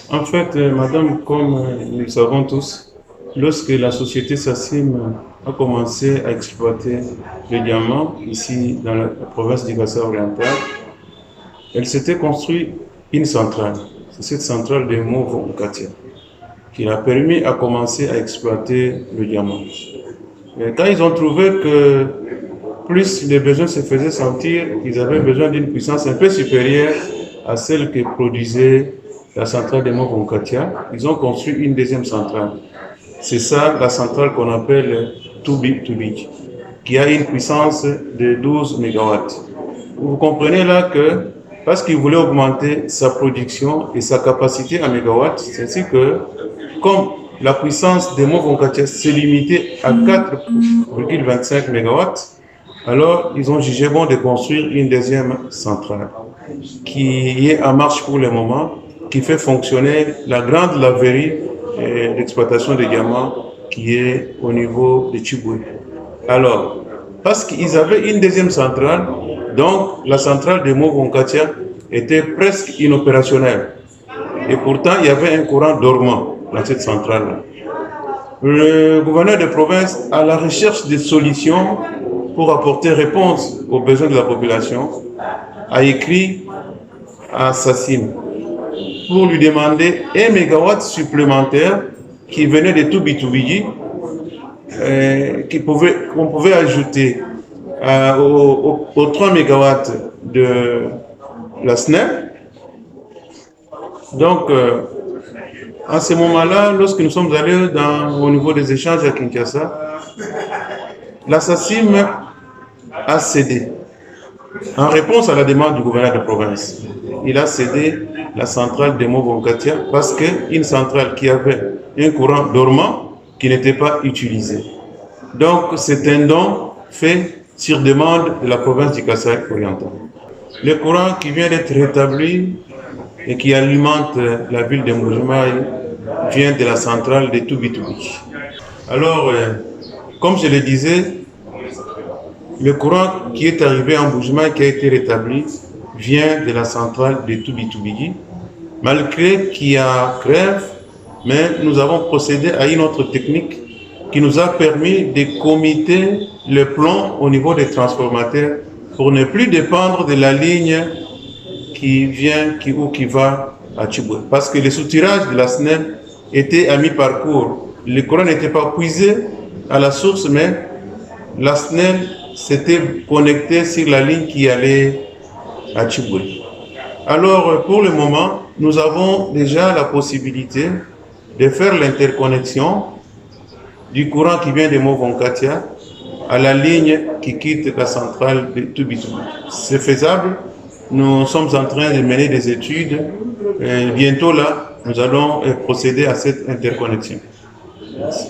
En fait, madame, comme nous le savons tous, lorsque la société SACIM a commencé à exploiter le diamant ici dans la province du Kasaï oriental, elle s'était construit une centrale. C'est cette centrale de Movo-Katia qui a permis à commencer à exploiter le diamant. Et quand ils ont trouvé que plus les besoins se faisaient sentir, ils avaient besoin d'une puissance un peu supérieure à celle que produisait la centrale de Movo-Katia, ils ont construit une deuxième centrale. C'est ça la centrale qu'on appelle Tubi, qui a une puissance de 12 MW. Vous comprenez là que parce qu'il voulait augmenter sa production et sa capacité en mégawatts, c'est ainsi que comme la puissance des Movo-Katia s'est limitée à 4,25 MW, alors ils ont jugé bon de construire une deuxième centrale qui est en marche pour le moment, qui fait fonctionner la grande laverie d'exploitation de diamants qui est au niveau de Tchiboué. Alors, parce qu'ils avaient une deuxième centrale, donc la centrale de Movo-Katia était presque inopérationnelle. Et pourtant, il y avait un courant dormant dans cette centrale-là. Le gouverneur de province, à la recherche de solutions pour apporter réponse aux besoins de la population, a écrit à SACIM pour lui demander 1 mégawatt supplémentaire qui venait de Tubi, qu'on pouvait ajouter aux 3 mégawatts de la SNEL. Donc, à ce moment-là, lorsque nous sommes allés au niveau des échanges à Kinshasa, la SACIM a cédé en réponse à la demande du gouverneur de province. Il a cédé la centrale de Movo-Katia parce qu'une centrale qui avait un courant dormant qui n'était pas utilisé. Donc, c'est un don fait sur demande de la province du Kasaï oriental. Le courant qui vient d'être rétabli et qui alimente la ville de Mbuji-Mayi vient de la centrale de Tubi. Alors, comme je le disais, le courant qui est arrivé en Mbuji-Mayi, qui a été rétabli, vient de la centrale de Tubi, malgré qu'il y a grève, mais nous avons procédé à une autre technique qui nous a permis de commiter le plomb au niveau des transformateurs pour ne plus dépendre de la ligne qui va à Tchiboué. Parce que le soutirage de la SNEL était à mi-parcours. Le courant n'était pas puisé à la source, mais la SNEL s'était connectée sur la ligne qui allait à Tchiboué. Alors, pour le moment, nous avons déjà la possibilité de faire l'interconnexion du courant qui vient de Movo-Katia à la ligne qui quitte la centrale de Tubi. C'est faisable. Nous sommes en train de mener des études. Et bientôt là, nous allons procéder à cette interconnexion. Merci.